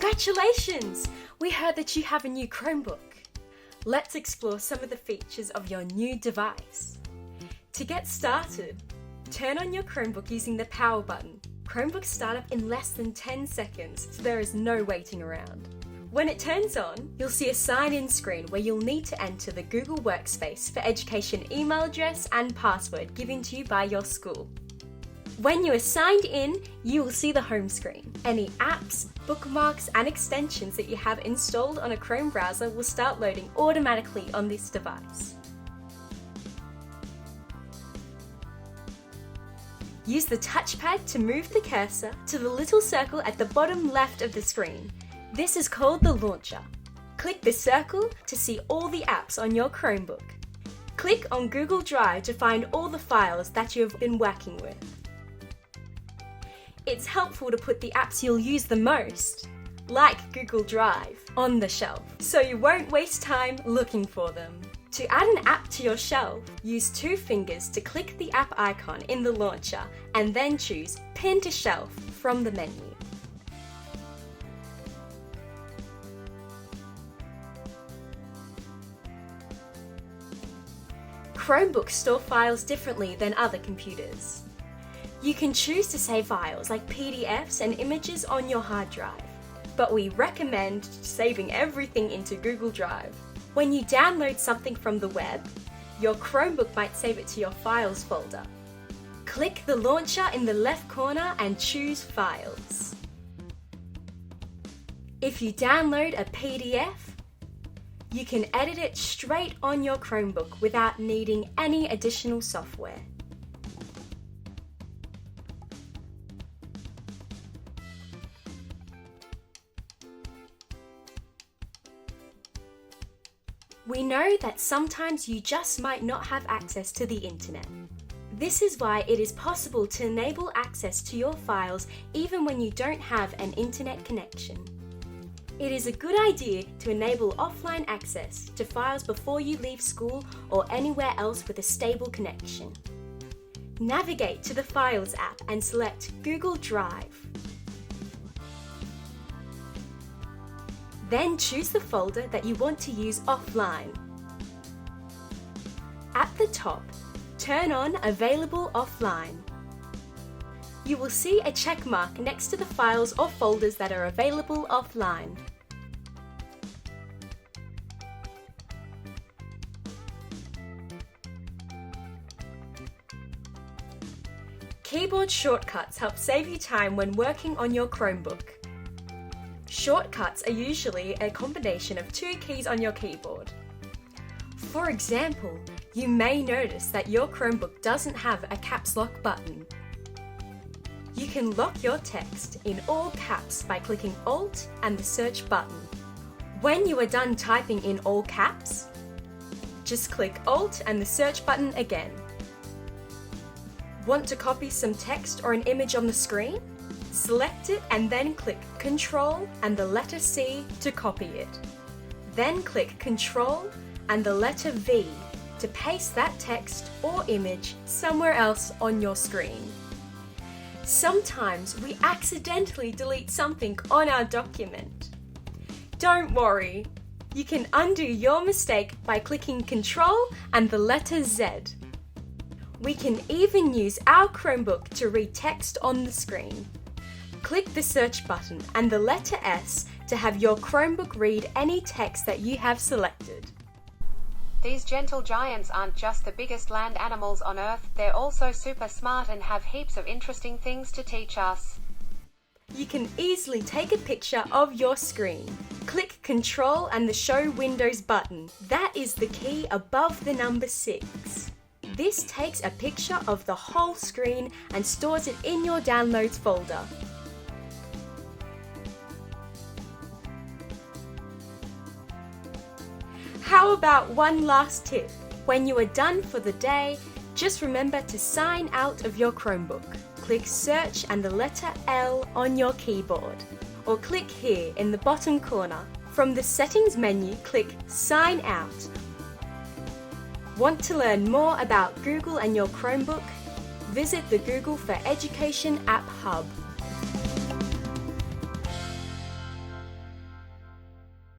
Congratulations! We heard that you have a new Chromebook. Let's explore some of the features of your new device. To get started, turn on your Chromebook using the power button. Chromebooks start up in less than 10 seconds, so there is no waiting around. When it turns on, you'll see a sign-in screen where you'll need to enter the Google Workspace for education email address and password given to you by your school. When you are signed in, you will see the home screen. Any apps, bookmarks and extensions that you have installed on a Chrome browser will start loading automatically on this device. Use the touchpad to move the cursor to the little circle at the bottom left of the screen. This is called the launcher. Click the circle to see all the apps on your Chromebook. Click on Google Drive to find all the files that you have been working with. It's helpful to put the apps you'll use the most, like Google Drive, on the shelf, so you won't waste time looking for them. To add an app to your shelf, use 2 fingers to click the app icon in the launcher and then choose Pin to Shelf from the menu. Chromebooks store files differently than other computers. You can choose to save files like PDFs and images on your hard drive, but we recommend saving everything into Google Drive. When you download something from the web, your Chromebook might save it to your Files folder. Click the launcher in the left corner and choose Files. If you download a PDF, you can edit it straight on your Chromebook without needing any additional software. We know that sometimes you just might not have access to the internet. This is why it is possible to enable access to your files even when you don't have an internet connection. It is a good idea to enable offline access to files before you leave school or anywhere else with a stable connection. Navigate to the Files app and select Google Drive. Then choose the folder that you want to use offline. At the top, turn on Available Offline. You will see a check mark next to the files or folders that are available offline. Keyboard shortcuts help save you time when working on your Chromebook. Shortcuts are usually a combination of 2 keys on your keyboard. For example, you may notice that your Chromebook doesn't have a caps lock button. You can lock your text in all caps by clicking Alt and the search button. When you are done typing in all caps, just click Alt and the search button again. Want to copy some text or an image on the screen? Select it and then click Ctrl and the letter C to copy it. Then click Ctrl and the letter V to paste that text or image somewhere else on your screen. Sometimes we accidentally delete something on our document. Don't worry, you can undo your mistake by clicking Ctrl and the letter Z. We can even use our Chromebook to read text on the screen. Click the search button and the letter S to have your Chromebook read any text that you have selected. These gentle giants aren't just the biggest land animals on Earth, they're also super smart and have heaps of interesting things to teach us. You can easily take a picture of your screen. Click Ctrl and the Show Windows button. That is the key above the number 6. This takes a picture of the whole screen and stores it in your Downloads folder. How about one last tip? When you are done for the day, just remember to sign out of your Chromebook. Click Search and the letter L on your keyboard, or click here in the bottom corner. From the Settings menu, click Sign Out. Want to learn more about Google and your Chromebook? Visit the Google for Education App Hub.